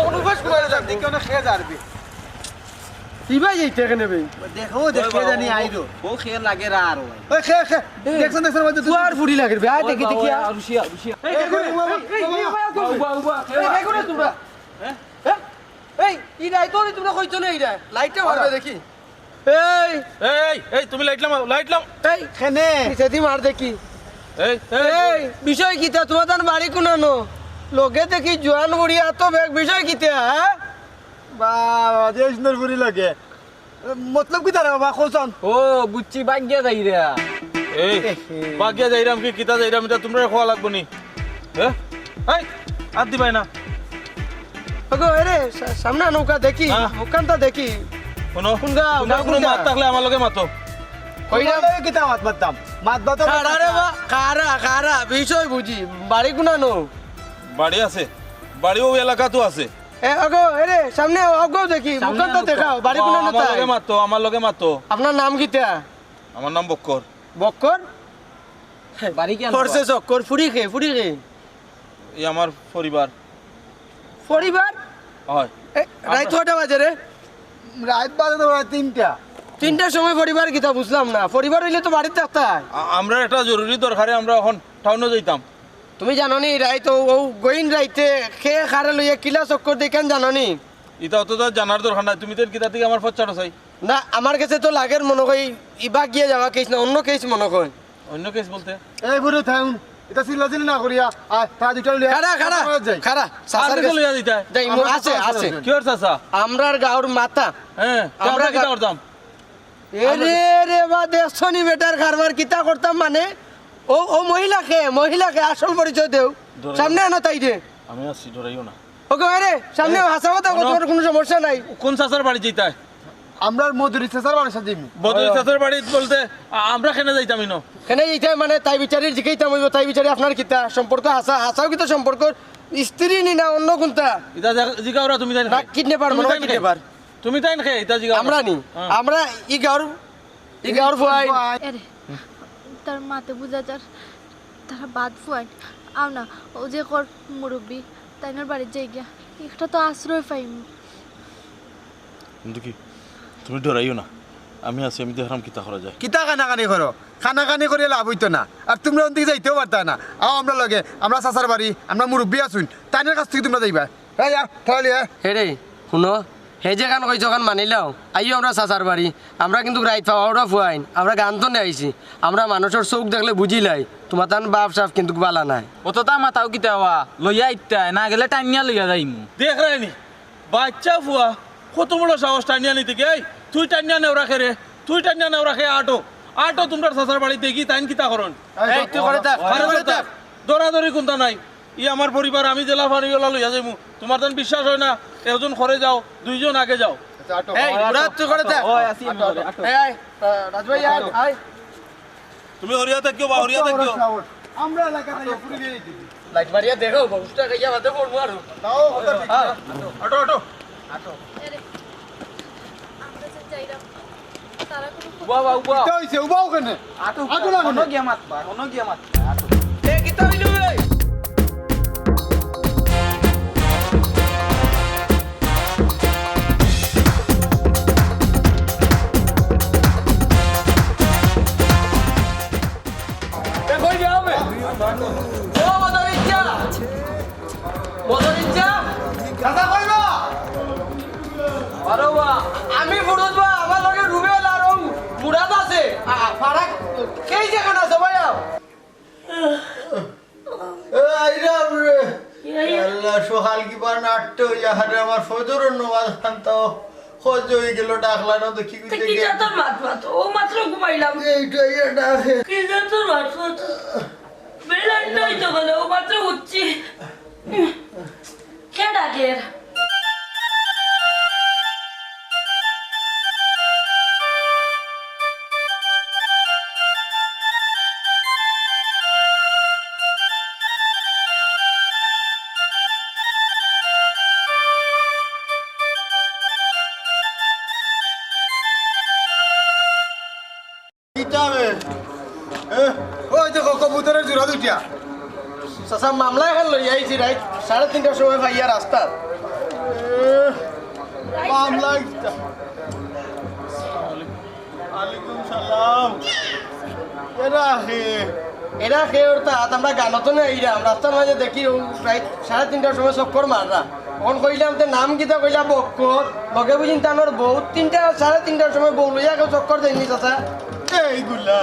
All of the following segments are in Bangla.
অনুবাস করে যান দেখি অনেক খেয়ে যাবে ইবাই এইটা কেন ভাই দেখো দেখে জানি আইরো ও খেয়ে লাগে রা আর ওই খেয়ে খেয়ে দেখছেন দেখছেন মধ্যে দুয়ার ফুড়ি লাগে ভাই আয় দেখি দেখি রুশিয়া রুশিয়া এই দেখো উবা উবা এই দেখো তোমরা হ্যাঁ এই ইডাই তো তোমরা কইছো না ইডাই লাইটটা মারবে দেখি এই এই এই তুমি লাইট লাম এই খেনে সেদি মার দেখি এই এই বিষয় কিতা তোমাদের বাড়ি কোনানো লোকে দেখি জোয়ান বুড়িয়া তো বেগ বিষয় কিতা হ্যাঁ বাবা যে সুন্দর বুড়ি লাগে মতলব কি তারা বাবা কোসন ও বুচ্চি বাগিয়া যাই রে এই বাগিয়া যাইরাম কি কিতা যাইরাম এটা তোমরা খাওয়া লাগবো নি হ্যাঁ এই আর দিবাই না ওগো আরে সামনে নৌকা দেখি ওখানটা দেখি কোনো কোন গাও কোনো মাত থাকলে আমার লগে মাতো কইরা কিতা মাত বাতাম মাত বাতো কারা রে বা কারা বিষয় বুঝি বাড়ি কোনানো বাড়ি আছে বাড়িও এলাকা তো আছে এ ওগো আরে সামনে ওগো দেখি ওখানটা দেখাও বাড়ি কোনানো তাই আমার লগে মাতো আপনার নাম কিতা আমার নাম বক্কর বক্কর বাড়ি কেন ফরসে চক্কর ফুড়ি খে এই আমার পরিবার পরিবার হয় রাত কটা বাজে রে রাত বাজে তো তিনটার সময় পরিবার কিতা বুঝলাম না পরিবার হইলে তো বাড়িতে থাকতে হয় আমরা একটা জরুরি দরকারে আমরা এখন টাউনে যাইতাম তুমি জানো নি রাইত ও গইন রাইতে খেয়ে খারে লইয়া কিলা চক্কর দেখেন জানো নি এটা অত তো জানার দরকার নাই তুমি তো কিতা থেকে আমার ফচ্চাটো চাই না আমার কাছে তো লাগের মনে কই ইবা গিয়ে যাওয়া কেস না অন্য কেস মনে কই অন্য কেস বলতে এই বুড়ো থাউন এটা চিল্লাচিল্লি না করিয়া আয় তা দুটো লিয়া খারা সাসার কাছে লইয়া দিতা যাই আছে কি হর চাচা আমরার গাঁর মাথা হ্যাঁ আমরা কিতা করতাম রে বা দেখছনি বেটার কারবার কিতা করতাম মানে ও মহিলাকে আসল পরিচয় দেও সামনে আনো তাই রে আমি আসছি ডরাইও না ওকে আরে সামনে হাসা কথা তোমার কোনো সমস্যা নাই কোন চাচার বাড়ি যাইতাই আমরা মধুরি চেসার বাড়ির সাথে দিমু বদরি চাচার বাড়ি বলতে আমরা কেন যাইতাম ইনো কেন এইটা মানে তাই বিচারির জিকাইতাম হইব তাই বিচারি আপনার কিতা সম্পর্ক হাসাও কিতা সম্পর্ক স্ত্রী নি না অন্য কোনটা ইতা জিগাওরা তুমি তাই না কিডন্যাপার মনে হয় কিডন্যাপার তুমি তাই খে ইতা জিগাও আমরা নি আমরা ই গাঁর ফুয়াই আরে তার মাতে বুঝা যার তারা বাদ ফুয়াইন আও না ও যে কর মুরব্বী তাইনার বাড়ির যাই গিয়া একটা তো আশ্রয় পাইম কিন্তু কি তুমি ডরাইও না আমি আছি আমি দেখলাম কিতা করা যায় কিতা কানাকানি করো খানাকানি করিয়া লাভ হইতো না আর তোমরা ওদিকে যাইতেও পারতা না আও আমরা লগে আমরা চাচার বাড়ি আমরা মুরব্বী আসুন তাইনের কাছ থেকে তোমরা যাইবা এই তাহলে হে রে শুনো হে যে গান কইছ গান মানিলাও আইও আমরা চাচার বাড়ি আমরা কিন্তু রাইত পাওয়া ফুয়াইন আমরা গান তো নিয়ে আইছি আমরা মানুষের চোখ দেখলে বুঝিলাই তোমার তান বাপ সাপ কিন্তু বালা নাই অতটা মাথাও কিতা হওয়া লইয়া ইত্যাই না গেলে টাইনিয়া লইয়া যাইমু দেখ রাইনি বাচ্চা ফুয়া কত বড় সাহস টানিয়া নিতে গে তুই টানিয়া নেও রাখে রে তুই টানিয়া নেও রাখে আটো তোমরা চাচার বাড়িতে কি তাইন কিতা করন এই তুই করে থাক দৌড়াদৌড়ি কোনটা নাই ই আমার পরিবার আমি জেলা ফারিওলা লইয়া যাইমু তোমার তখন বিশ্বাস হয় না একজন ঘরে যাও দুইজন আগে যাও এই বুড়া তুই করে থাক ওই আসি এই রাজভাই আয় তুমি হরিয়া থাকিও বা হরিয়া থাকিও আমরা এলাকাতে পুরি দিয়ে দিই লাইট মারিয়া দেখো বউটা কইয়া বাদে পড়বো আর তাও কথা ঠিক আটো আমরা যে যাইরাম তারা কোনো বাবা বাবা তো হইছে উবাও কেন আটো লাগো না গিয়া মাত কোন গিয়া মাত এ কিতা হইলো রে দাদা কইবা আমি ফুরুজ বা আমার লগে রুবেল আর মুরাদ আছে ফারাক কেই জায়গা আছে ভাই আইরাম রে আল্লাহ সোহাল কি বার নাট্য ইয়াহারে আমার ফজরের নামাজ খানতো খোঁজ হয়ে গেল ডাকলা না তো কি কইতে কি তোর মাত ও মাত্র ঘুমাইলাম এইটাই ডাকে কি তোর মাত বেলান নাই তো গেল ও মাত্র উঠছি কে ডাকে ওই দেখো কবুতরের জোড়া দুটিয়া চাচা মামলা এখন লই আইছি রাইট 3:30টার সময় ভাইয়া রাস্তা মামলা আলাইকুম সালাম এরা খেয়ে অর্থাৎ আমরা গানতো না এইরাম রাস্তার মাঝে দেখি প্রায় 3:30টার সময় চক্কর মাররা তখন কইলাম তো নাম কিতা কইলা বক্কর লগে বুঝিন তানোর বউ 3:30টার সময় বউ লইয়া কেউ চক্কর দেয়নি চাচা এইগুলা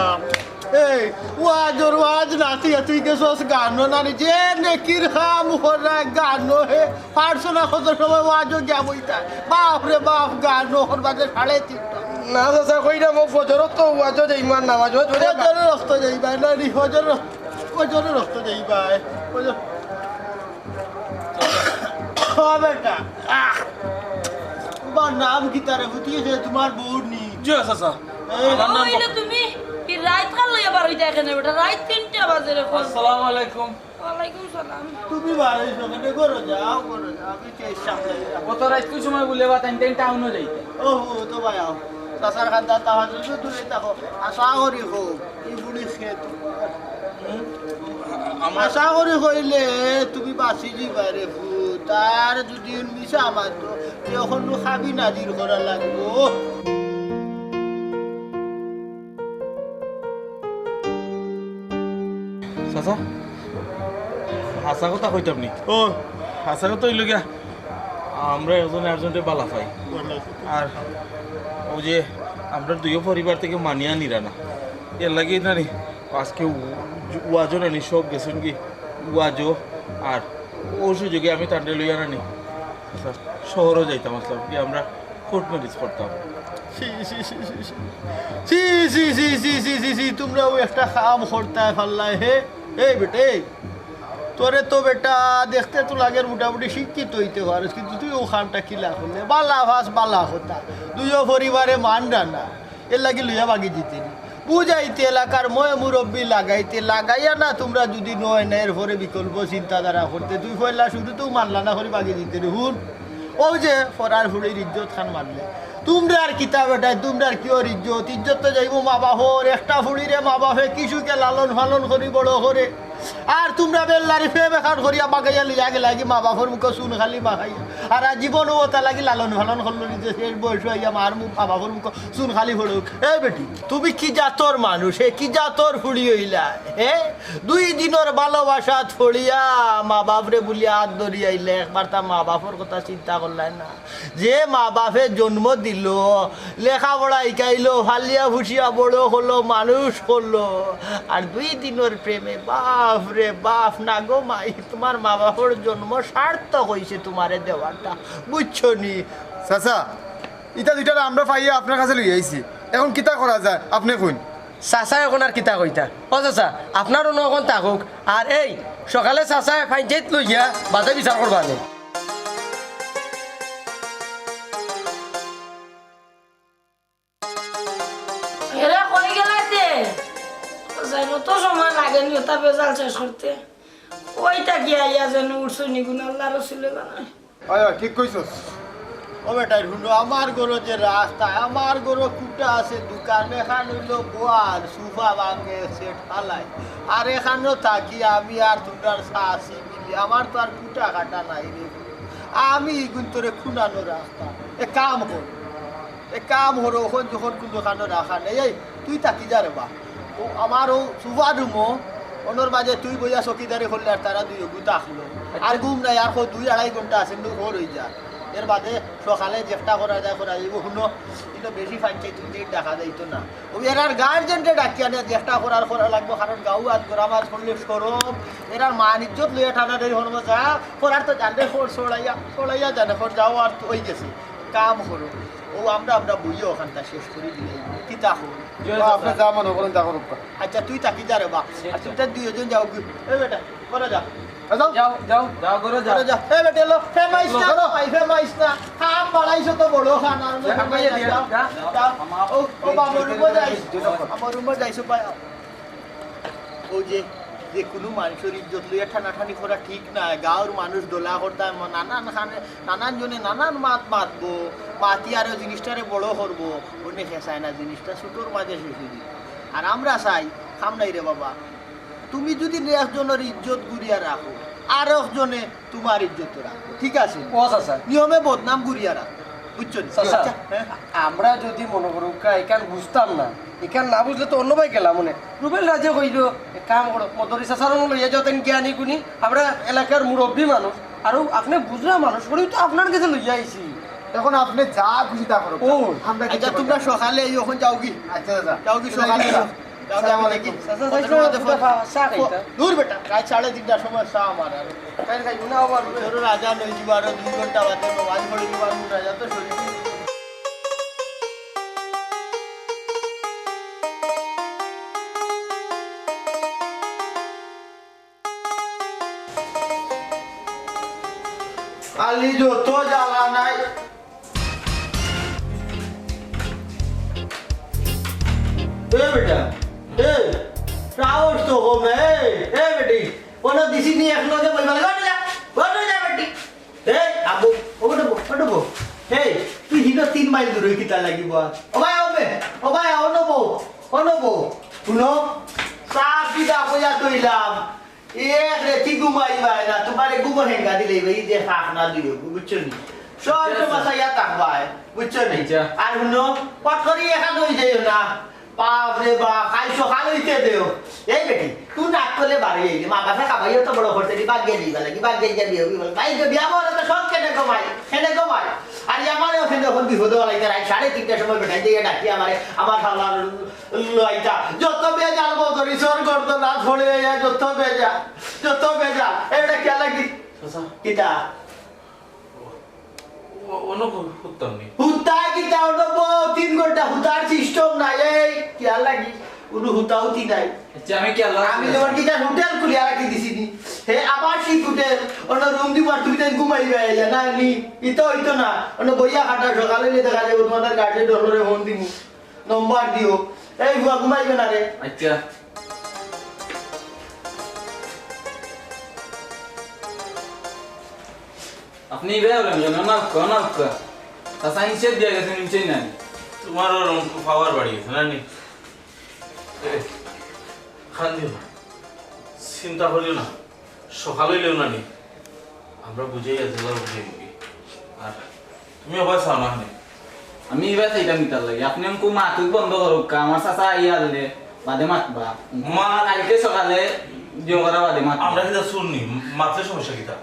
এই ওয়াজ নাচি তুই গেছস গান না যে নেকির খাম হরা গান হে পারছো না কত সময় ওয়াজও গিয়া বইতা বাপ রে বাপ গান হর বাজে 3:30 না চাচা কইলাম ও ফজরত তো ওয়াজও দেই মান নামাজও ধরে ফজরের রক্ত যাইবা না নি ফজরের রক্ত যাইবা ফজর বেটা তোমার নাম কি তারে বুঝিয়েছে তোমার বউ নি জি চাচা আমার নাম ওইলে তুমি কি রাত কাল লইয়া বার হইতা এখানে বেটা রাত 3টা বাজে রে ফোন আসসালামু আলাইকুম ওয়ালাইকুম সালাম তুমি বাড়ির সঙ্গে করো যাও আমি চেষ্টা করি কত রাত কি সময় বলে বা টাইম টাউনও যাইতে ও তো ভাই আও সাসার খান্তা তাহাজ দূরে থাকো আশা করি হোক এই বুড়ি খেত আশা করি হইলে তুমি বাঁচি যাবা রে তার যদি মিশা মাত্র এখন খাবি নাজির করা লাগবো চাচা হাসা কথা কইতাম নি ও হাসা কথা হইল গিয়া আমরা একজনটে বালা পাই আর ও যে আমরা দুইও পরিবার থেকে মানিয়া নিরা না এর লাগে না নি আজকে ওয়াজও নানি সব গেছেন কি ওয়াজও আর ও সুযোগে আমি তান্ডে লইয়া নানি শহরও যাইতাম আসলাম কি আমরা কোর্ট ম্যারেজ করতাম তোমরা ওই একটা কাম করতে পারলাই হে এই বেটে তোরে তো বেটা দেখতে তো লাগে মোটামুটি শিক্ষিত হইতে পারিস কিন্তু তুই ও খামটা কিলা করলে বালা ভাস বালা হতা দুইও পরিবারে মান রানা এর লাগে লইয়া বাগি জিতেনি বুঝাইতে এলাকার ময় মুরব্বী লাগাইয়া না তোমরা যদি নয় না এরপরে বিকল্প চিন্তাধারা করতে তুই পয়লা শুধু তো মানলা না করে বাগি দিতে রে হুন ও যে ফরার ফুড়ির ইজ্জত খান মারলে তোমরা আর কিতাব এটাই তোমরা আর কিওর ইজ্জত তো যাইব মা বাপর একটা ফুড়িরে মা বাপে কিছুকে লালন ফালন করি বড় করে আর তোমরা বেল্লারি ফে বেখান করিয়া বাগাইয়া লিয়া গেলা কি মা বাপর মুখ চুন খালি মাখাইয়া আর জীবন ওটা লাগি লালন ফালন করলো নিজে শেষ বয়স হইয়া মার মুখ মা বাপর মুখ চুন খালি পড়ুক এই বেটি তুমি কি জাতর মানুষ হে কি জাতর ফুড়ি হইলা হে 2 দিনের ভালোবাসা ছড়িয়া মা বাপরে বলিয়া হাত ধরিয়াইলে একবার তা মা বাপর কথা চিন্তা করলেন না যে মা বাপে জন্ম দিল লেখাপড়া শিখাইলো ফালিয়া ফুসিয়া বড় হলো মানুষ করলো আর 2 দিনের প্রেমে বাপ রে বাপ না গো মাই তোমার মা বাপর জন্ম সার্থক হয়েছে তোমারে দেওয়াটা বুঝছো নি চাচা ইটা দুইটা আমরা পাইয়া আপনার কাছে লই আইছি এখন কিতা করা যায় আপনি কইন চাচা এখন আর কিতা কইতা ও চাচা আপনারও নখন থাকুক আর এই সকালে চাচা ফাইজেত লইয়া বাজে বিচার করবা নে এরা কই গেলাইতে জানো তো সময় লাগেনি ওটা বেজাল শেষ করতে ওইটা কি আইয়া যেন উঠছো নিগুন আল্লাহ রসুলে জানায় ঠিক কইছস ও বেটা শুনো আমার ঘরে যে রাস্তা আমার ঘরে কুটা আছে দোকান এখান হইলো গোয়াল সুফা ভাঙে সেট ফালাই আর এখানেও থাকি আমি আর তোমরার শাসি মিলি আমার তো আর কুটা কাটা নাই রে আমি কিন্তু খুনানো রাস্তা এ কাম হরো ওখান যখন কিন্তু খানো রাখা নেই এই তুই থাকি যা রে বা ও আমার ও সুফা রুমো ওনার মাঝে তুই বইয়া চকিদারি করলে আর তারা দুই গুতা আসলো আর ঘুম নাই আর 2-2.5 ঘন্টা আছে কিন্তু ঘর হয়ে যা এর বাদে সকালে চেষ্টা করা যায় করা যাইব শুনো কিন্তু বেশি ফাঁচাই তুই দেখা যাইতো না ও এরার গার্জেনকে ডাকিয়া নিয়ে চেষ্টা করা লাগবো কারণ গাঁও আজ গোরামাজ করলে সরব এরার মান ইজ্জত লইয়া ঠান্ডা দেরি হল যা করার তো জানলে ছড়াইয়া জানে যাও আর তো ওই গেছে কাম করো ও আমরা বইও ওখানটা শেষ করে দিলে কি তা হল আপনি যা মনে করেন তা করুন আচ্ছা তুই তাকি যা রে বা আর তুই তার 2 জন যাও এই বেটা করে যা যাও করে যাও যা এই বেটা লো ফেমাইস না খাম বাড়াইছো তো বড় খান আর ও বাবা রুমে যাইছো পাই ও যে কোনো মানুষের ইজ্জত লইয়া ঠানাঠানি করা ঠিক না গাঁর মানুষ দোলা করতাম নানান জনে নানান মাতবো মাতি আরো জিনিসটারে বড় করবো অন্য খেসায় না জিনিসটা ছোটোর মাঝে শেষ দিই আর আমরা চাই খাম নাই রে বাবা তুমি যদি একজনের ইজ্জত গুড়িয়া রাখো আর একজনে তোমার ইজ্জত রাখো ঠিক আছে নিয়মে বদনাম গুড়িয়া রাখো বুঝছো নি? চাচা, হ্যাঁ? আমরা যদি মনে করো এখান বুঝতাম না এখান না বুঝলে তো অন্য ভাই গেলাম মনে রুবেল রাজে কইল কাম করো মদরি চাচারও লইয়া যাতেন জ্ঞানী গুণী আমরা এলাকার মুরব্বী মানুষ আর আপনি বুঝরা মানুষ করেই তো আপনার কাছে লইয়া আইছি এখন আপনি যা খুশি তা করো ও আমরা আচ্ছা তোমরা সকালে যখন যাও কি আচ্ছা দাদা যাও কি সকালে যাও আসসালামু আলাইকুম। চাচা চাইছো চা খাইতা দূর বেটা রাত 3:30টার সময় চা আমার আর খাই খাই না আবার ধরো রাজা নই যাবার 2 ঘন্টা বাদে আজ পড়ে যাবার রাজা তো শরীর আলি যত জ্বালা নাই বেটা রাউস তো হবে বেটি কোনো দিছি নি এখনো যে বইবা গড় যা বেটি আবু ওগো তুই হিনো 3 মাইল দূরে কিতা লাগিব ও ভাই অনবো শুনো সাফ দিদা কইয়া কইলাম এক রেতি ঘুমাইবা না তোমারে ঘুম হেঙ্গা দিলে এই যে ফাঁক না দিও বুঝছো নি সব সমস্যা ইয়া থাকবাই বুঝছো নি আর শুনো পট করি একা হই যাইও না বাপরে বাপ কাল সকাল হইতে দেও এই বেটি তুই নাক করলে বাড়ি আইলি মা বাসা খাবাইও তো বড় করতে দি বাদ গিয়ে লাগি বাদ গিয়ে বিয়ে হবি বল ভাই যে বিয়া বলে তো সব কেনে কমাই আর আমারে ওখানে যখন বিপদ লাইতে রাত 3:30টার সময় বেটাই দিয়ে ডাকি আমার শালা লইতা যত বেজাল বদরি সর করতো না ছড়ে যত বেজাল এটা কি লাগি চাচা কিটা অনেক উত্তম নেই হুতা কিটা ওটা 3 ঘন্টা হুতার সিস্টেম নাই এই কি লাগি কোনো হুতাও তি নাই আচ্ছা আমি কি আল্লাহ আমি তোমার কিটা হোটেল খুলিয়া রাখি দিছি নি হে আবার সেই হোটেল অন্য রুম দিবার তুমি তাই ঘুমাইবে না নি ইতো না অন্য বইয়া খাটা সকালে দেখা যাবে তোমাদের গাড়ি ডলরে ফোন দিমু নম্বর দিও এই বুয়া ঘুমাইবে না রে আচ্ছা আপনি বের হলেন কেন না চাচা নিচে দিয়ে গেছেন নিচে নাই তোমারও পাওয়ার বাড়িয়েছে না নি খান দিও না চিন্তা করিও না সকাল হইলেও না নি আমরা বুঝেই আছি বুঝে নিবি আর তুমি আবার চাও না নি আমি এবার সেইটা নিতে লাগে আপনি আমাকে মাতুক বন্ধ করুক আমার চাচা আইয়া দিলে বাদে মাতবা মা কালকে সকালে দিও করা বাদে মাত আমরা কিতা শুননি মাত্র সমস্যা কিতা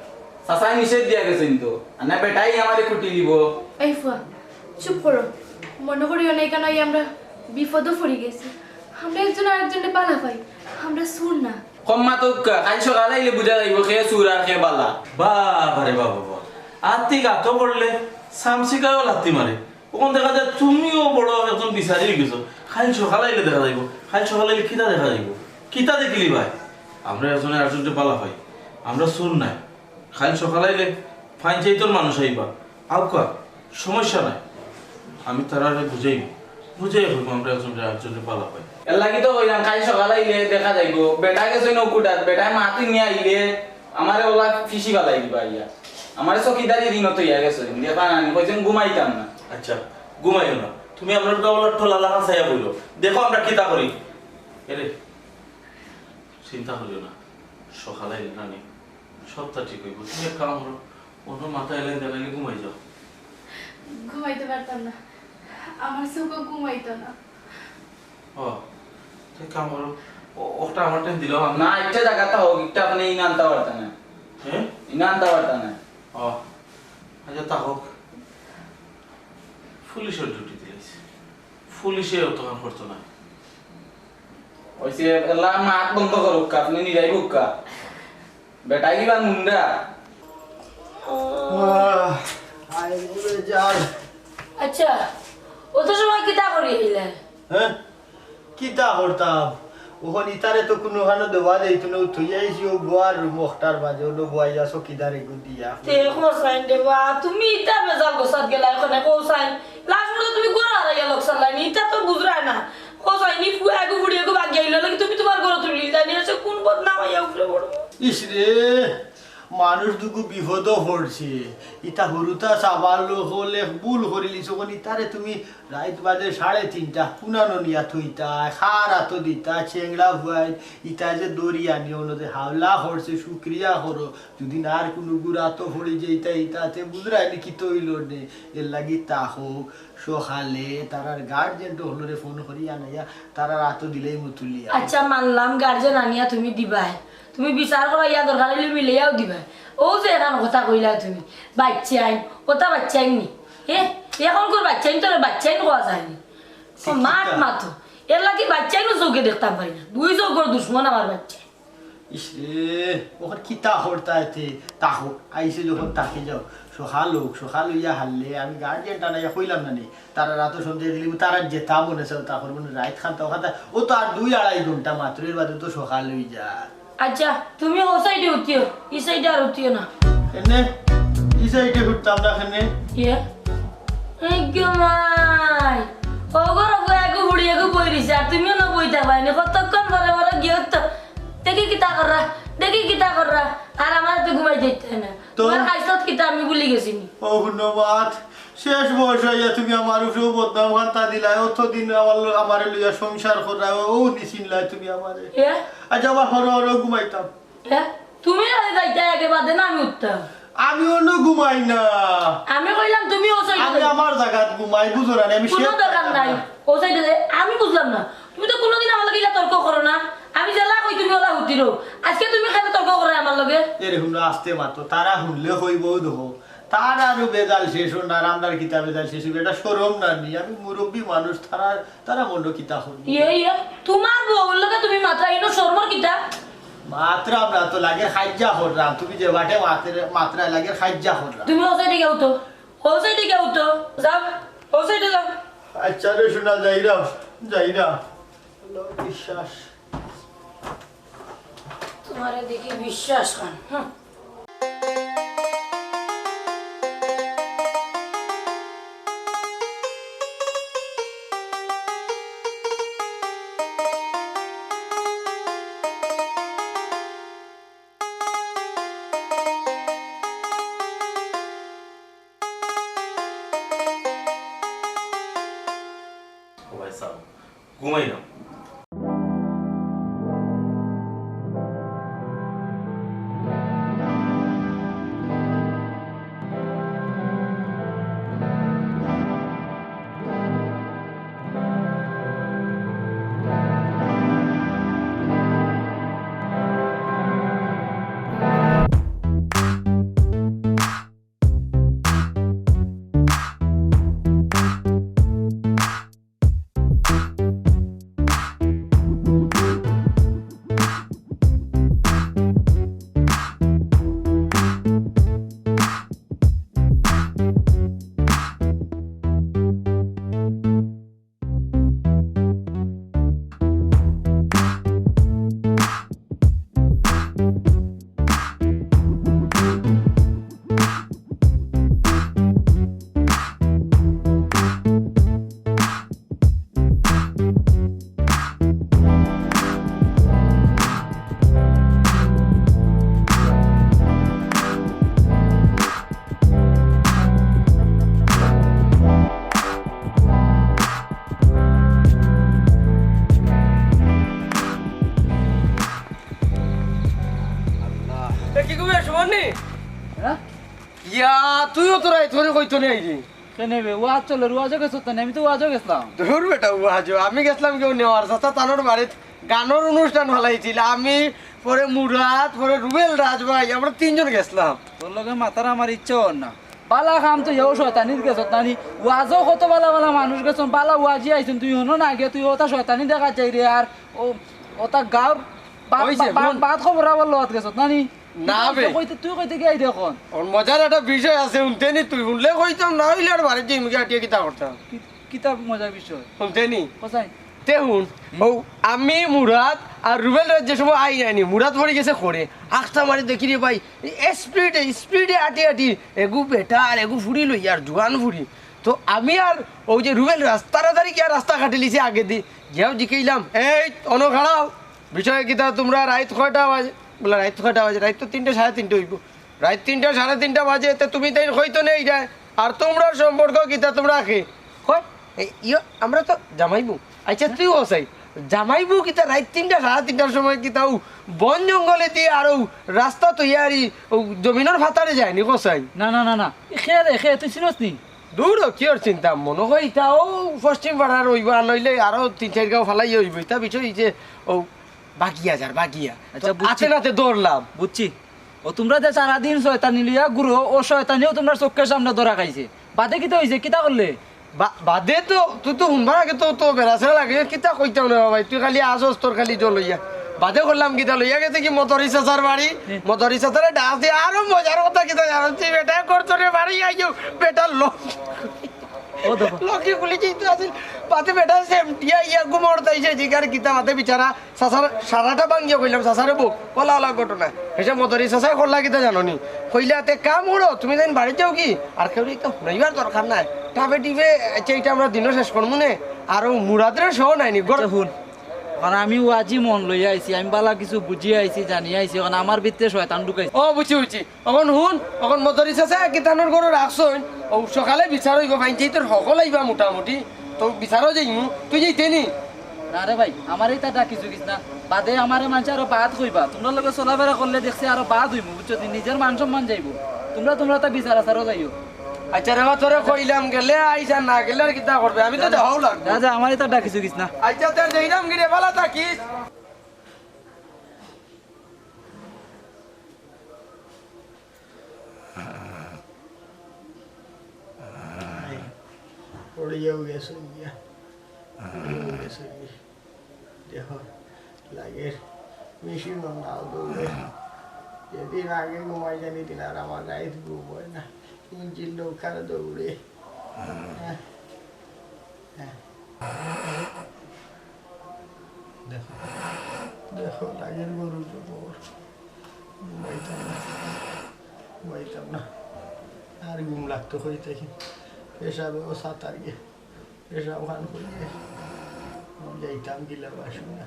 চাচা নিষেধ দিয়া গেছেন তো না বেটাই আমারে কুটি দিব এই ফুয়া চুপ করো মনে করিও না কেন আমরা বিপদও পড়ে গেছি আমরা একজন আরেকজনকে বালা পাই আমরা শুন না কম মাতুক কাল সকালে আইলে বুঝা যাইব খেয়ে চুর আর খেয়ে বালা বাবারে বাবা আত্মি গাতো পড়লে সামসিকাও লাত্তি মারে ওখান দেখা যায় তুমিও বড় একজন বিচারি গেছো খালি সকালে আইলে দেখা যাইব খালি সকালে আইলে কিতা দেখা যাইব কিতা দেখিলি ভাই আমরা একজনে আরেকজনকে পালা পাই আমরা শুন নাই খালি সকালে আইলে ফাইন চাইতর মানুষ আইবা আউকা সমস্যা নাই আমি তারা বুঝাই হইব আমরা একজনে পালা পাই এর লাগি তো কইলাম কাল সকালে আইলে দেখা যাইব বেটা গেছে নকুটাত বেটা মাতি নিয়ে আইলে আমারে ওলা ফিসি বালাই দিবা ইয়া আমারে চকিদারি দিন তো ইয়া গেছে দিয়া পানি কইছেন ঘুমাইতাম না আচ্ছা ঘুমাইও না তুমি আমরা ডাবলার ঠোলা লাগা চাইয়া বইলো দেখো আমরা কিতা করি এরে চিন্তা করিও না সকালে এলে না নেই সবটা ঠিক হইব তুমি এক কাম করো অন্য মাথা এলে দেখাইলে ঘুমাই যাও ঘুমাইতে পারতাম না আমার চোখও ঘুমাইতো না ও তুই কাম করো ওটা আমার টাইম দিল না একটা জায়গাটা হোক একটা আপনি ইনা আনতে পারতেন না হ্যাঁ ইনা আনতে পারতেন না ও আচ্ছা তা হোক পুলিশের ডিউটি দিয়েছে পুলিশে তখন করতো না ওইসে এলা মাত বন্ধ করুক আপনি নিরাই বুকা বেটা কিবা মুন্ডা আচ্ছা অত সময় কিতা করি হইলে হ্যাঁ কিতা করতাম ওখান ইতারে তো কোনো হানো দেওয়া যাইতো না থই আইছি ও গোয়ার মুখটার মাঝে ওলো গোয়াই যা চকিদারে গুদিয়া তে কোসাইন দেবা তুমি ইতা বেজাল গোসাত গেলা এখানে কোসাইন লাস্ট মতো তুমি গোরা হারাইয়া লোকসালাই ইতা তো বুঝরা না কোসাইন নি ফুয়া গো বুড়িয়া গো বাগিয়া হইলো তুমি তোমার ঘর তুলি জানি আছে কোন বদনাম আইয়া উঠে বড় ইস রে মানুষ দুকু বিপদ পড়ছে ইটা হরুতা চাবার লোক হলে ভুল করিলি যখন ইতারে তুমি রাত বাজে 3:30 পুনানো নিয়া থইতা খার আতো দিতা চেংড়া ভুয়াই ইটা যে দরিয়া নিয়ে ওনতে হাওলা করছে শুক্রিয়া করো যদি আর কোনো গুড়া তো পড়ে যেইতা ইটাতে বুঝরাইলি কি তৈল নে এর লাগি তা হোক সকালে তারার গার্জেন তো হলো রে ফোন করি আনাইয়া তারা রাতো দিলেই মুতুলিয়া আচ্ছা মানলাম গার্জেন আনিয়া তুমি দিবাই তুমি বিচার করো ইয়া দরকার হলে মিলিয়াও দিবাই ও যে এখন কথা কইলা তুমি বাচ্চা আইন ওটা বাচ্চা আইনি এখন করে বাচ্চা আইন তোর বাচ্চা আইন কোয়া যায়নি মাঠ মাতো এর লাগি বাচ্চা আইনও চোখে দেখতাম পারি না 2 চোখের দুশ্মন আমার বাচ্চা ইসরে ওখানে কিতা হরতাইতে তাহো আইসে যখন তাকে যাও সকাল ইয়া হারলে আমি গার্জেনটা না কইলাম না নি তারা রাত সন্ধ্যে দিলি তারা যেতা মনে চাও তা করবো রাত খান্তা খাতা ও তো আর 2-2.5 ঘন্টা মাত্র এর বাদে তো সকাল হয়ে যায় আচ্ছা তুমি ও সাইডে উঠিও এই সাইডে আর উঠিও না এনে এই সাইডে ঘুরতাম না এখানে ইয়ে এই গমাই ওগর বয়াগু বুড়িয়াগু বইরিছে আর তুমিও না বইতা পাইনি কতক্ষণ বড় গিয়ে তো দেখি কিতা কররা আর আমার তো ঘুমাই দিতে না তোমার কাইছত কিতা আমি ভুলি গেছি ও ধন্যবাদ শেষ বয়স হইয়া তুমি আমার উপরে বদনাম খান্তা দিলাই অতদিন আমার লইয়া সংসার করায় ও নিছিনলাই তুমি আমারে আচ্ছা আমার হর ঘুমাইতাম তুমি যাইতে আগে বাদে না আমি উঠতাম আমি অন্য ঘুমাই না আমি কইলাম তুমি ও সাইডে আমি আমার জায়গাত ঘুমাই বুঝো না আমি কোনো দরকার নাই ও সাইডে আমি বুঝলাম না তুমি তো কোনোদিন আমার লগে তর্ক করো না আমি জেলা কই তুমি ওলা হুতিরো আজকে তুমি খালি তর্ক করে আমার লগে এর হুন আসতে মাত্র তারা হুনলে হইব দেখো তার আরো বেজাল শেষ হন আর আমরার কিতাব বেজাল শেষ হইবে এটা শরম না নি আমি মুরব্বী মানুষ তারা মন্ড কিতা হন ইয়ে তোমার বউ লগে তুমি মাত্রা ইনো শর্মর কিতা মাত্র আমরা তো লাগে খাইজা হররাম তুমি যে বাটে মাত্রা লাগে খাইজা হররাম তুমি ও সাইডে যাও তো যাও ও সাইডে যাও আচ্ছা রে শোনা যাইরা বিশ্বাস তোমারে দেখি বিশ্বাস খান ঘুমাই না ইয়া তুইও তো রাইত করে কইতো নি আইজি কেনে বে ওয়াজ চলে ওয়াজও গেছ তো আমি তো ওয়াজও গেছলাম ধুর বেটা ওয়াজো আমি গেছলাম কেউ নেওয়ার সাথে তানোর বাড়িত গানের অনুষ্ঠান হলাইছিল আমি পরে মুরাদ পরে রুবেল রাজ ভাই আমরা 3 জন গেছলাম তোর লগে মাতার আমার ইচ্ছা হন না বালা খাম তো এও শয়তানির গেছ নানি ওয়াজও কত বালা বালা মানুষ গেছ বালা ওয়াজি আইছুন তুই হনো না আগে তুই ওটা শয়তানি দেখা চাই রে আর ওটা গাঁর বাদ খবর আবার লোয়াত গেছ নানি না বে তুই কইতে কি আই দেখুন ওর মজার একটা বিষয় আছে শুনতে নি তুই শুনলে কইতাম না হইলে আর বাড়ি যাই মুখে আটিয়ে কিতা করতাম কিতাব মজার বিষয় শুনতে নি কোথায় তে শুন ও আমি মুরাদ আর রুবেল রাজ যে সময় আই যায়নি মুরাদ পড়ে গেছে করে আখটা মারি দেখি রে ভাই স্পিডে আটি এগু বেটা আর এগু ফুড়ি লই আর জোয়ান ফুড়ি তো আমি আর ওই যে রুবেল রাজ তাড়াতাড়ি কি আর রাস্তা কাটে লিছে আগে দি গিয়াও জিকাইলাম এই অন খাড়াও বিষয় কিতা তোমরা রাইত কয়টা বাজে বলে রাইত কয়টা বাজে রাইত তো 3:30 3:30 হইব রাত 3টা 3:30 বাজে তে তুমি তাই হইতো নেই যায় আর তোমরা সম্পর্ক কিতা তোমরা আখে কই ইয়ো আমরা তো জামাইবু আচ্ছা তুই ওসাই জামাইবু কিতা রাত 3টা 3:30টার সময় কিতাও বন জঙ্গলে দিয়ে আর রাস্তা তৈয়ারি জমিনের ফাতারে যায় নি কোসাই না না না না খেয়ে তুই চিনস নি দূর কি ওর চিন্তা মনে হয় ইটাও পশ্চিম পাড়ার হইব আর নইলে আরো 3-4 গাঁও ফালাই হইব ইটা বিষয় যে ও বাগিয়া বাগিয়া আচ্ছা, বুঝছি। আছে নাতে দৌড়লাম বুঝছি ও তোমরা যে সারাদিন শয়তানি লিয়া গুরু ও শয়তানিও তোমরা চোখের সামনে ধরা খাইছে বাদে কিতা হইছে কিতা করলে বাদে তো তুই তো শুনবার আগে তো বেড়াছেরা লাগে কিতা কইতাম না ভাই তুই খালি আসস তোর খালি জল লইয়া বাদে করলাম কিতা লইয়া গেছে কি মটরি চাচার বাড়ি মটরি চাচারে ডাক দিয়ে আরো মজার কথা কিতা জানো তুই বেটা করতরে বাড়ি আইও বেটা লোক ও দেখো লকি গুলি যেতে আছে পাতে বেটা সেমটিয়া ইয়া গুমর তাইছে জিগার কিতা মাতে বিচারা চাচার সারাটা ভাঙ্গিয়া কইলাম চাচারে বউ কলা ওলা ঘটনা এসে মটরি চাচা করলা কিতা জানো নি কইলাতে কাম করো তুমি যেন বাড়ি যাও কি আর কেউ তো শুনাইবার দরকার নাই টাবে টিপে এইটা আমরা দিনও শেষ করবো নে আর মুরাদের শো নাইনি শুন কারণ আমি আজি মন লইয়া আইছি আমি বালা কিছু বুঝিয়ে আইছি জানিয়ে আইছি কারণ আমার ভিতরে শয়তান ঢুকাইছে ও বুঝছি এখন শুন এখন মটরি চাচা কিতানোর ঘরে রাখছই ও সকালে বিচার হইব ভাইঞ্চি তোর সকল আইবা মোটামুটি তো বিচারও যাইমু তুই যাইতে নি না রে ভাই আমার এইটা ডাকি চুকিস না বাদে আমারে মানুষ আরো বাদ কইবা তোমরা লগে চলাফেরা করলে দেখছি আরো বাদ হইব বুঝছো নিজের মান সম্মান যাইব তোমরা তা বিচার আচারও যাইও আচ্ছা রে তোরে কইলাম গেলে আইসা না গেলে আর কিতা করবে আমি তো দেখাও লাগবে যা আমার এটা ডাকি চুকিস না আচ্ছা তোর যাইলাম গিরে ভালো থাকিস পড়িয়াও গেছে গিয়া দেখো লাগে মেশিন নাও দৌড়ে যেদিন আগে ঘুমাই জানি দিন আর আমার গায়ে ঘুম হয় না ইঞ্জিন নৌকার দৌড়ে দেখো দেখো লাগের গরু জোর ঘুমাইতাম না আর ঘুম লাগতো হইতে পেশাবেও সাঁতার গিয়ে পেশাব খান করিয়ে যাইতাম গিলা বাসু না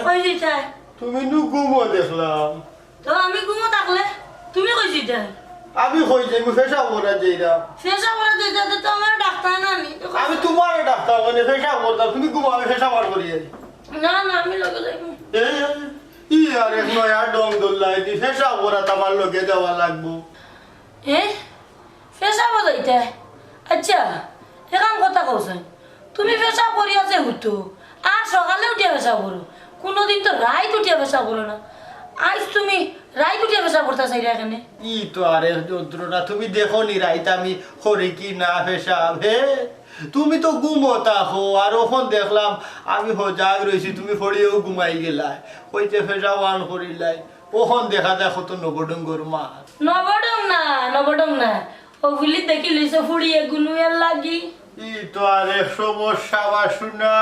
কই দিতাই তুমি নু ঘুমো দেখলাম তো আমি ঘুমো থাকলে তুমি কই দিতাই আমি কই যাই পেশাব করা যাইলাম ফেসা করে দিতে তো আমার ডাক্তার নানি আমি তোমার ডাক্তার মানে পেশাব করতাম তুমি ঘুমো আমি পেশাব করি না না আমি লগে যাইবো ই আর এক নয়া ডং দোল্লাই দি পেশাব করা তোমার লগে যাওয়া লাগবো ফেসা বজাইতে আচ্ছা এখন কথা কওছেন তুমি ফেসা করি আছে হতো আর সকালে উঠিয়া ফেসা করো কোনোদিন তো রাইত উঠিয়া ফেসা করো না আজ তুমি রাইত উঠিয়া ফেসা করতে চাইলে এখানে ই তো আরে যন্ত্রণা তুমি দেখো নি রাইত আমি হরি কি না পেশাব হে তুমি তো ঘুমোতা হো আর ওখন দেখলাম আমি সজাগ রয়েছি তুমি ফড়িয়েও ঘুমাই গেলাই কইতে পেশাব আন করিলাই ওখন দেখা দেখো তো নবডঙ্গর মা নবডং না ও বুলি দেখি লইছে ফুড়িয়ে গুনুয়ের লাগি ই তো আরে সমস্যা বাসুনা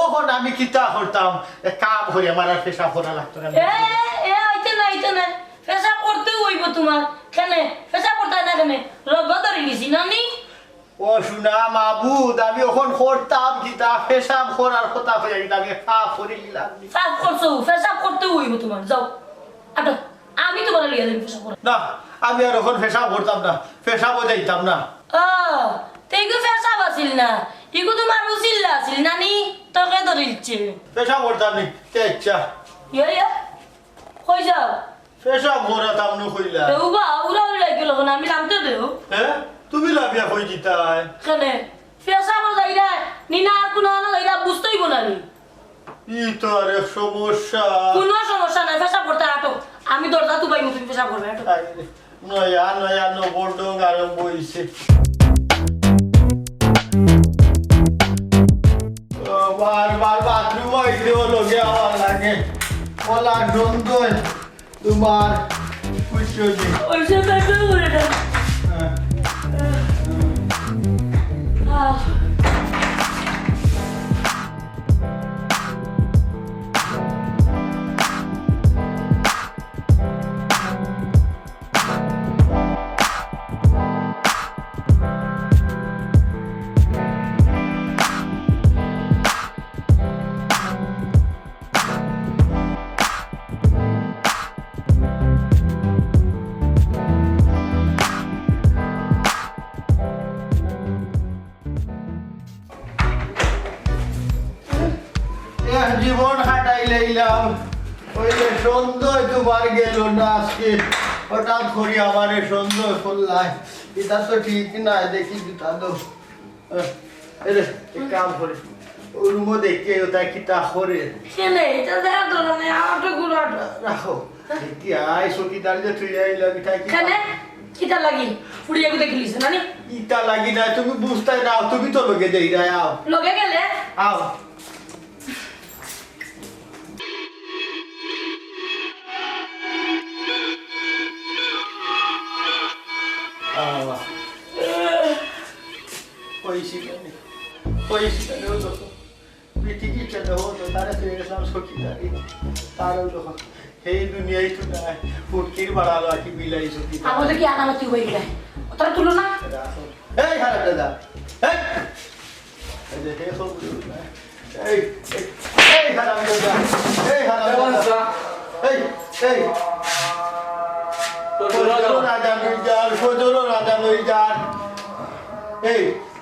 ওখন আমি কিতা করতাম কাম করি আমার আর পেশাব করা লাগতো না আইতে না ফেসা করতে হইব তোমার কেনে ফেসা করতে না কেনে রগ ধরে নিছি নানি ও শুনা মাবুদ আমি ওখন করতাম কিতা পেশাব করার কথা হয়ে গেল আমি সাফ করে নিলাম সাফ করছো ফেসা করতে হইব তোমার যাও আটো আমি তোমার লিয়ে দেব ফেসা করতে না আমি আর ওখন পেশাব করতাম না পেশাবও যাইতাম না তেগু ফেসা বাসিল না ইগু তোমার উসিল আছিল নানি তোকে ধরিলছে পেশাব করতাম নি ইচ্ছা ইয়া কই যাও পেশাব করাতাম না কইলা উবা উড়া উড়া গেল না আমি নামতে দেও হ্যাঁ তুমি লাভিয়া কই দিতাই কেনে ফেসা বজাইরা নিনা আর কোনো না যাইরা বুঝতেই বনানি ই তো আরে সমস্যা কোনো সমস্যা নাই ফেসা করতে আটো আমি দরজা তুবাই তুমি ফেসা করবে আটো নয়া নবডং আরম্ভ হইছে বারবার বাথরুম আইতে লগে আমার লাগে ওলা গন্ধ তোমার পুষ্টি ওইসব ব্যাপার করে জীবন হাঁটাই লাইলাম ওই যে সন্ধ্যা তোমার গেল না আজকে হঠাৎ করি আমার সন্ধ্যা করলাই এটা তো ঠিক না দেখি জুতা দো কাম করে ওর মধ্যে কে ওটা কিতা করে কেনে এটা দেখা তো না আমারটা গুড়াটা রাখো কি আই সকিদার যে তুই আইলা বিটা কি কেনে কিটা লাগি ফুড়িয়া গুতে খেলিছ না নি ইটা লাগি না তুমি বুঝতে না তুমি তো লগে দেই না আও লগে গেলে আও আমাদের কি আনামতি হয়ে গেলে ওটা তুলো না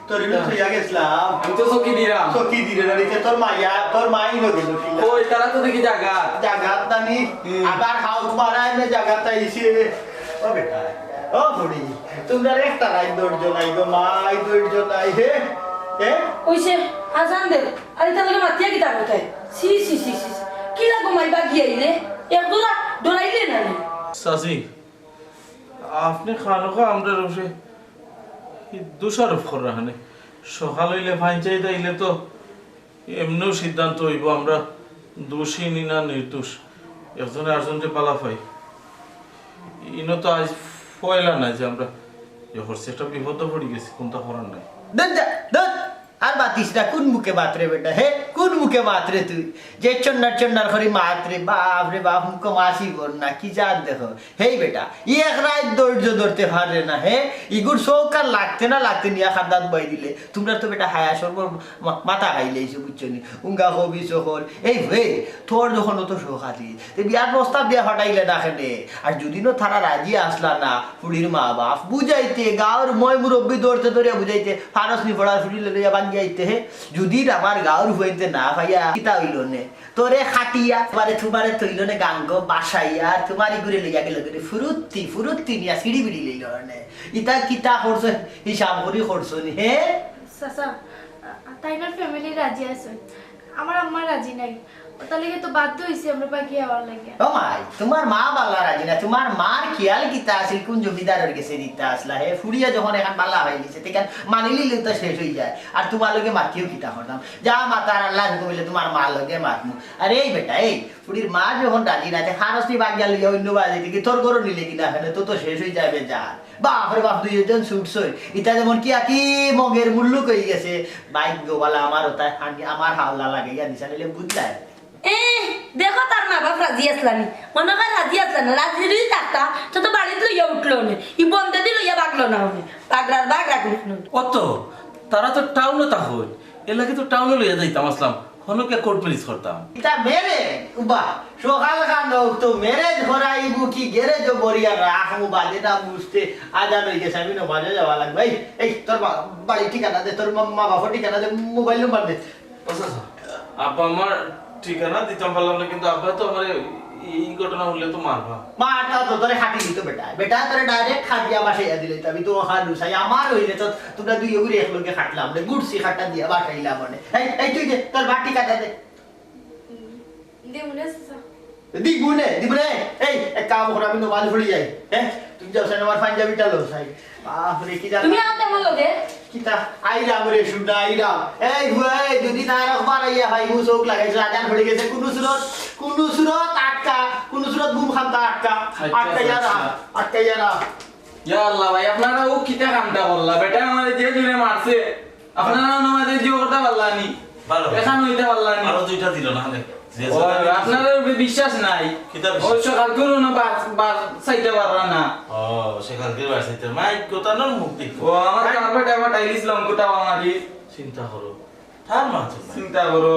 তোর তুই গেছিলাম আমি তো চকি দিলাম চকি দিলে না তোর মাইয়া তোর মাই নগেল ওই তারা তো দেখি জায়গা জাগাত নানি আবার হাউস মারায় না জাগাত আইছে ও বেটা ও বুড়ি তোমরা একটা নাই দৌড় নাই গো মাই দৌড় নাই হে হে ওইসে আজান দে আরে তাহলে মাতিয়া কি তা কোথায় সি সি সি সি কি লাগো মাইবা গিয়ে এক দূরা ডরাইলে না চাচি আপনি খানোকা আমরা রসে দোষারোপ করা হানে সকাল হইলে ফাইনচাই তাইলে তো এমনিও সিদ্ধান্ত হইব আমরা দোষী নি না নির্দোষ একজনে আরেকজনকে পালা পাই ইনো তো আজ পয়লা নাই যে আমরা যে হচ্ছে একটা বিপদ পড়ে গেছি কোনটা করার নাই আর বাতিস না কোন মুখে মাত্রে বেটা হে কোন মুখে মাত্রে তুই যে চন্নার করে মাত্রে বাপ রে বাপ মুখ মাসি বল না কি জান দেখো হেই বেটা ই এক রাত ধৈর্য ধরতে পারে না হে ইগুর সৌকার লাগতে না লাগতে নিয়ে খাদাত বই দিলে তোমরা তো বেটা হায়া সর্ব মাথা খাইলেইছো বুঝছো নি উঙ্গা হবি সকল এই হে তোর যখন তো শোকাতি বিয়ার প্রস্তাব দিয়ে হটাইলে না খেলে আর যদিও তারা রাজি আসলা না ফুড়ির মা বাপ বুঝাইতে গাঁর মই মুরব্বী দৌড়তে ধরে বুঝাইতে ফারস নি ফড়ার ফুড়ি লইয়া যাইতে হে যদি আমার গাঁর হইতে না ভাইয়া কিতা হইল নে তোরে খাটিয়া তোমারে তৈল নে গাঙ্গ বাসাইয়া তোমারই ঘুরে লইয়া গেল করে ফুরুত্তি নিয়া সিঁড়ি বিড়ি লইল নে ইতা কিতা করছো হিসাব করি করছো নি হে চাচা তাইনার ফ্যামিলি রাজি আছে আমার আম্মা রাজি নাই তাহলে তো বাধ্য হইছে আমরা বাকি আওয়ার লাগে ও মাই তোমার মা বালা রাজি না তোমার মার খেয়াল কিতা আছে কোন জমিদারের কাছে দিতে আসলা হে ফুড়িয়া যখন এখন বালা হইলিছে তেকান মানিলি তো শেষ হই যায় আর তোমার লগে মাটিও কিতা করতাম যা মাতার আল্লাহ কইলে তোমার মা লগে মাতমু আরে এই বেটা এই ফুড়ির মা যখন রাজি না তে খারসনি বাগিয়া লইয়া অন্য বাজে দিকে তোর গরো নিলে কিনা এখানে তো শেষ হই যাবে যা বাপরে বাপ দুইজন ছুটছই ইটা যেমন কি আকি মগের মূল্য কই গেছে বাইক গোবালা আমার ওটা আমার হাওলা লাগাইয়া দিছা নিলে বুঝলাই দেখো তার মা বাপ রাজি আসলানি মনে হয় রাজি আসলা না রাজি যদি থাকতা তো বাড়িতে লইয়া উঠলো নে ই বন্ধে দিয়ে লইয়া বাগলো না উনি বাগরার বাগ রাখলো অত তারা তো টাউনে তা হই এলাকে তো টাউনে লইয়া যাইতাম আসলাম হনকে কোর্ট ম্যারেজ করতাম এটা মেরে উবা সকাল কান্ড তো ম্যারেজ করাইবু কি গ্যারেজ বরিয়া রাখমু বাদে না বুঝতে আজান হয়ে গেছে আমি না বাজে যাওয়া লাগবে এই তোর বাড়ি ঠিকানা দে তোর মা বাবা ঠিকানা দে মোবাইল নাম্বার দে আব্বা আমার ঠিকানা দিতাম পারলাম না কিন্তু আব্বা তো আমার এই ঘটনা হলে তো মারবা মারটা তো তোরে খাটি দিত বেটা তোরে ডাইরেক্ট খাটিয়া বাসাইয়া দিলে আমি তো খাট দুসাই আমার হইলে তো তোমরা দুই ওগুলি একলগে খাটলাম রে গুড়ছি খাটটা দিয়া বাসাইলাম মানে এই তুই দে তোর বাটি কাটা দে দেমুনে চাচা দিবুনে এই এক কাম কর আমি নমাজ পড়ি যাই হ্যাঁ তুমি যাও সাইন আমার পাঞ্জাবিটা লো সাই বাপরে কি জানো তুমি আতে আমার লগে কিতা আইরাম রে শুনা আইরাম এই ভাই যদি না রাখবার আইয়া ভাই মুসক লাগাইছে আজান পড়ে গেছে কোন সুরত আটকা কোন সুরত ঘুম খামতা আটকা যারা ইয়া আল্লাহ ভাই আপনারা ও কিতা কামটা করলা বেটা আমারে যে জুড়ে মারছে আপনারা আমাদের জিও করতে পারলানি ভালো এখন হইতে পারলানি আরো দুইটা দিল না হলে আপনাদের বিশ্বাস নাই ওই সকাল করো না বার চাইতে পারলা না ও সেখানকে বাসাইতে মাই কোতানোর মুক্তি ও আমার কার্পেট এবার টাইলিস লং কোটা আমারই চিন্তা করো তার মাত্র চিন্তা করো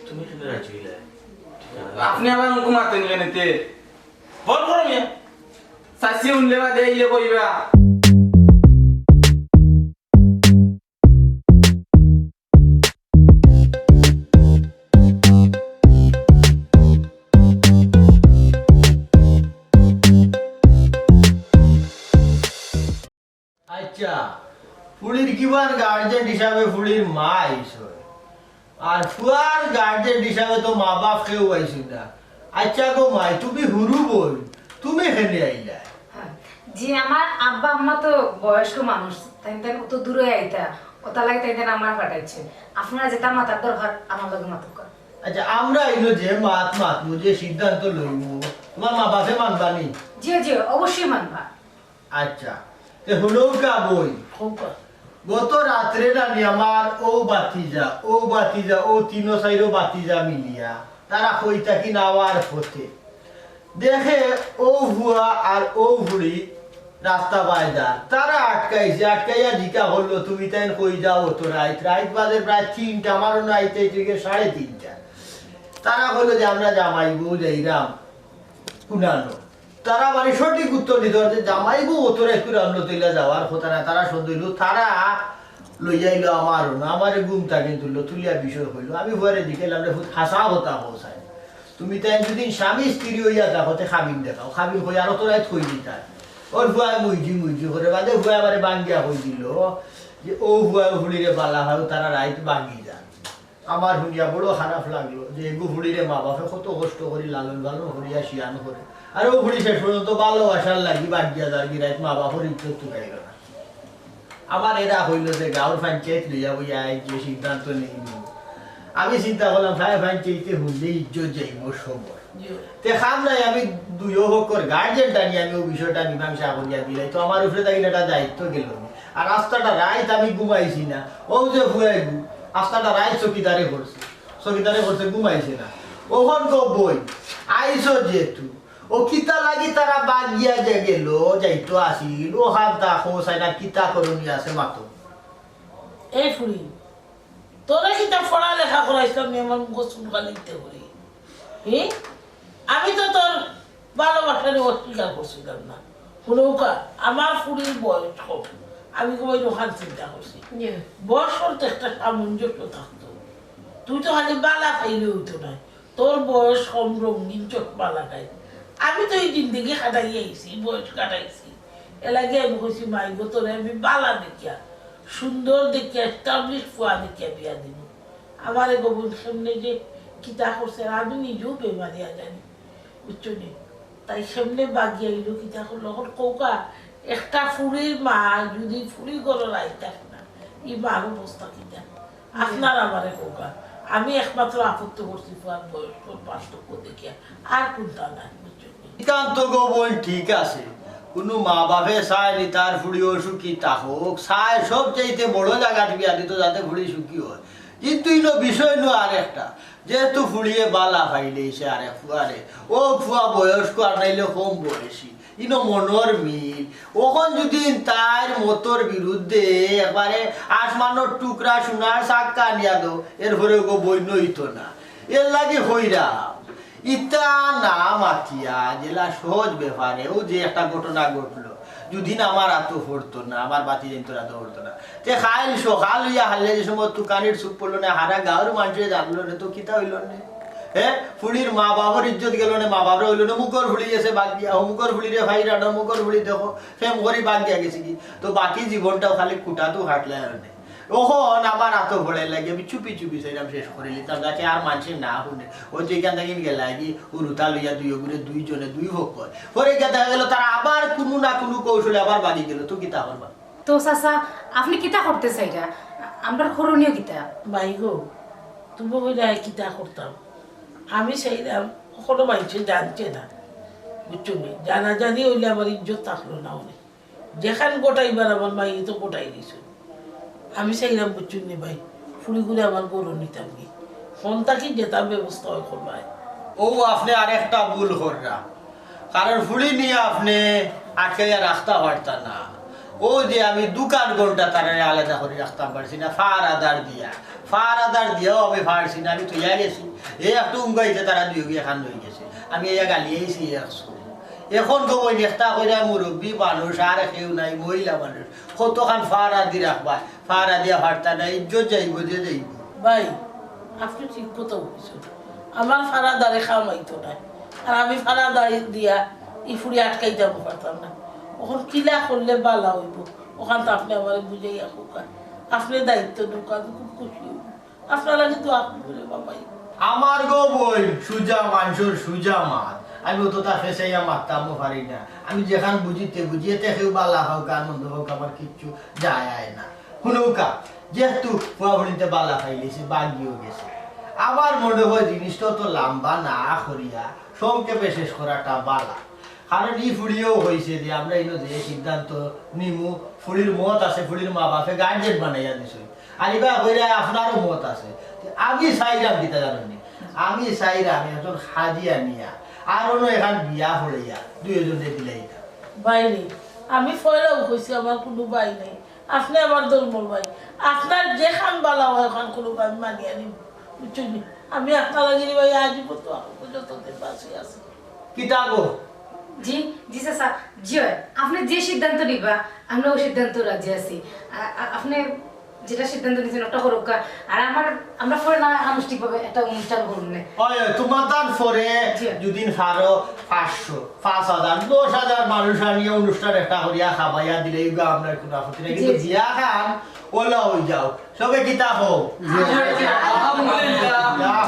তুমি এখানে রাজি হইলে আপনি আবার উনকু মাতেন কেনেতে বল করো মিয়া সাসি উনলে বা দেইলে কইবা আচ্ছা ফুলির কিবার গার্জেন হিসাবে ফুলির মা আইসো আর ফুয়ার গার্জেন হিসাবে তো মা বাপ কেউ আইসি না আচ্ছা গো মাই তুমি হুরু বই তুমি হেনে আইলা জি আমার আব্বা আম্মা তো বয়স্ক মানুষ তাই তাই অত দূরে আইতা ওটা লাগে তাই তাই আমার পাঠাইছে আপনারা যেটা মাতার দরকার আমার লগে মাতার কর আচ্ছা আমরা আইলো যে মাতমু যে সিদ্ধান্ত লইমু তোমার মা বাপে মানবানি জি জি অবশ্যই মানবা আচ্ছা তে হলো কা বই গত রাত্রে রানি আমার ও বাতিজা ও তিনো সাইরো বাতিজা মিলিয়া তারা কইতা কি নাওয়ার পথে দেখে ও ভুয়া আর ও ভুড়ি রাস্তা বাইদা তারা আটকাইয়া জিকা হলো তুমি তাই কই যাও তো রাত বাজে প্রায় 3টা আমারও নাইতে থেকে 3:30 তারা হলো যে আমরা জামাই বউ যাইরাম কুনানো তারা মানে সঠিক উত্তর দিত যে জামাই বউ ওতরে একটু রামলো তৈলা যাওয়ার কথা না তারা সন্দেহ তারা লইয়াইলো আমারও না আমারে গুমটা কিন্তু তুলিয়া বিষয় হইলো আমি ভরে দিকেলাম রে হাসা হতা পৌঁছায় তুমি তাই দুদিন স্বামী স্ত্রী হইয়া দেখতে খাবিন দেখাও খাবিন হইয়া আরো তোরাই থই দিতা ওর ভুয়ায় মুইজি করে বাদে ভুয়া আমারে বাঙ্গিয়া হই দিল যে ও ভুয়া হুড়িরে বালা হয় তারা রাইত বাঙ্গি যান আমার শুনিয়া বড় খারাপ লাগলো যে এগু হুড়িরে মা বাপে কত কষ্ট করি লালন পালন করিয়া শিয়ান করে আর ও হুড়ি শেষ পর্যন্ত ভালোবাসার লাগি বাঙ্গিয়া যার গিরাইত মা বাপর ইজ্জত তুকাইল না আমার এরা হইল যে গাঁর পঞ্চায়েত লইয়া বইয়া যে সিদ্ধান্ত নেই আমি চিন্তা করলাম পঞ্চায়েতে হইলে ইজ্জত যাইব সবর তে খাম নাই আমি দুইও হকর গার্জেনটা নিয়ে আমি ওই বিষয়টা মীমাংসা করিয়া দিলাই তো আমার উপরে তাই একটা দায়িত্ব গেল আর রাস্তাটা রাইত আমি ঘুমাইছি না ও যে ভুয়াই রাস্তাটা রাইত চকিদারে করছে ঘুমাইছি না ওখান বই আইসো যেহেতু ও কিতা লাগি তারা বাগিয়া যে গেল যাইতো আসিল ও হাত দেখো সাইনা কিতা করণী আছে মাতো এই ফুরি তোরা কিতা পড়ালেখা করাইছিলাম আমার গোসল লিখতে করি আমি তো তোর ভালোবাসারে অস্বীকার করছিলাম না নৌকা আমার ফুরির বয়স কম আমি কমাই ওখান চিন্তা করছি বয়সর তো একটা সামঞ্জস্য থাকতো তুই তো খালি বালা খাইলে হইতো না তোর বয়স কম রঙিন চোখ বালা খাই আমি তো এই দিন দিকে কাটাই আইছি বয়স কাটাইছি এলাকে আমি কইছি মাই গো তোরে আমি বালা দেখিয়া সুন্দর দেখিয়া এস্টাবলিশ ফুয়া দেখিয়া বিয়া দিব আমার গোবন সামনে যে কিতা করছে আমি নিজেও বেমারিয়া জানি বুঝছো নি তাই সামনে বাগিয়া এলো কিতা করলো কৌকা একটা ফুরির মা যদি ফুরি গরো রাইতাস না এই মার অবস্থা কিতা আপনার আমারে কৌকা আমি একমাত্র আপত্তি করছি ফুয়ার বয়স পার্থক্য দেখিয়া আর কোনটা নাই বুঝছো নিতান্ত গোবন ঠিক আছে কোনো মা বাপে চায়নি তার ফুড়ি সুখী থাকুক চায় সব চাইতে বড় জায়গা বিয়া দিত যাতে ফুড়ি সুখী হয় কিন্তু ইনো বিষয় নো আর একটা যেহেতু ফুড়িয়ে বালা ফাইলেছে আরে ফুয়ারে ও ফুয়া বয়স্ক আর নাইলে কম বয়সী ইনো মনের মিল ওখন যদি তার মতর বিরুদ্ধে একবারে আসমানোর টুকরা সোনার চাক্কা নিয়া দো এরপরে গো বৈন্য হইতো না এর লাগে হইরা ইটা না মাতিয়া জেলা সহজ ব্যাপারে ও যে একটা ঘটনা ঘটলো যদি না আমার আত পড়তো না আমার বাতি জানতো রাত পড়তো না তে খাইল সকাল হইয়া হারলে যে সময় তুকানির চুপ পড়লো না হারা গাঁর মানুষের জানলো না তো কিতা হইল না হ্যাঁ ফুড়ির মা বাবার ইজ্জত গেল না মা বাবার হইল না মুখর ফুড়ি গেছে বাদ দিয়া মুখর ফুড়িরে ভাই রাডো মুখর ফুড়ি দেখো ফেম করি বাদ দিয়া গেছে কি তো বাকি জীবনটাও খালি কুটাতো হাঁটলে আর নেই ওখন আমার এত ভরে লাগে আমি চুপি সেইরাম শেষ করে নিতাম যাতে আর মানুষের না শুনে ওই যেখান থেকে গেলা কি উরুতা লইয়া দুইজনে দুই হোক কয় পরে গিয়ে দেখা গেল তারা আবার কোনো না কোনো কৌশলে আবার বাড়ি গেল তো কিতা আবার তো চাচা আপনি কিতা করতে চাইরা আমরা করণীয় কিতা ভাই গো তুমি হইলে কিতা করতাম আমি সেইরাম কোনো মানুষে জানছে না বুঝছো নি জানাজানি হইলে আমার ইজ্জত থাকলো না অনেক যেখান গোটাইবার আমার মাই তো গোটাই দিয়েছিল আমি চাইলাম বুঝছুন নি ভাই ফুলিগুলি আমার গরু নিতাম কি ফোন থাকি যেতাম ব্যবস্থা হয় করবাই ও আপনি আরেকটা ভুল কররা কারণ ফুড়ি নিয়ে আপনি আটকে রাখতে পারতাম না ও যে আমি দোকান ঘন্টা তারা আলাদা করে রাখতাম পারছি না ফার আদার দিয়েও আমি পারছি না আমি তুইয়া গেছি এই একটু উঙ্গাইছে তারা দুই এখান হয়ে গেছে আমি এই গালিয়েছি একশো এখন তো ওই নেতা করে মুরব্বী মানুষ আর কেউ নাই মহিলা মানুষ কতখান ফাড়া দি রাখবা ফাড়া দিয়া ফাড়তা না ইজ্জত যাইব যে যাইব ভাই আপনি ঠিক কথা বলছেন আমার ফাড়াদারে খামাইতো না আর আমি ফাড়াদারি দিয়া ইফুড়ি আটকাই যাব পারতাম না ওখান কিলা করলে বালা হইব ওখান তো আপনি আমার বুঝাইয়া খোকা আপনি দায়িত্ব ঢোকা খুব খুশি হইব আপনারা কিন্তু আপনি বলে বাবাই আমার গো বই সুজা মানুষের সুজা মাত আমি তো তা ফেসাইয়া মারতামও পারি না আমি যেখান বুঝিয়ে কেউ বালা হোক আনন্দ হোক আমার কিচ্ছু যায় আয় না শুনৌকা যেহেতু পুয়াবড়িতে বালা খাইলেছে বাগিয়েও গেছে আমার মনে হয় জিনিসটা তো লম্বা না করিয়া সংক্ষেপে শেষ করাটা বালা কারণ ই ফুড়িও হয়েছে যে আমরা এই যে সিদ্ধান্ত নিমু ফুড়ির মত আছে ফুড়ির মা বাপে গার্জেন বানাইয়া দিছে আর এবার হইলে আপনারও মত আছে আমি চাইরাম দিতে জানি আমি চাইরাম একজন হাজিয়া নিয়া আর অন্য এখান বিয়া হইয়া দুইজনে দিলাই বাইরে আমি ফয়লাও কইছি আমার কোনো ভাই নেই আপনি আমার ধর্মর ভাই আপনার যেখান বালা হয় ওখান কোনো আমি মানিয়ে নিব বুঝছেন আমি আপনার লাগে ভাই আজীব তো যতদিন বাঁচি আছে কিতা গো জি জি স্যার জি হয় আপনি যে সিদ্ধান্ত নিবা আমরা ওই সিদ্ধান্ত রাজি আছি আপনি যেটা সিদ্ধান্ত নিয়েছেন ওটা করুক আর আমরা পরে না আনুষ্ঠানিকভাবে একটা অনুষ্ঠান করুন না ওই তোমার তার পরে দুদিন ফারো 500 5000 10,000 মানুষ আনিয়ে অনুষ্ঠান একটা করিয়া খাবাইয়া দিলে আমরা কোনো আপত্তি নেই কিন্তু জিয়া খান ওলা হয়ে যাও সবে কিতা হোক আলহামদুলিল্লাহ।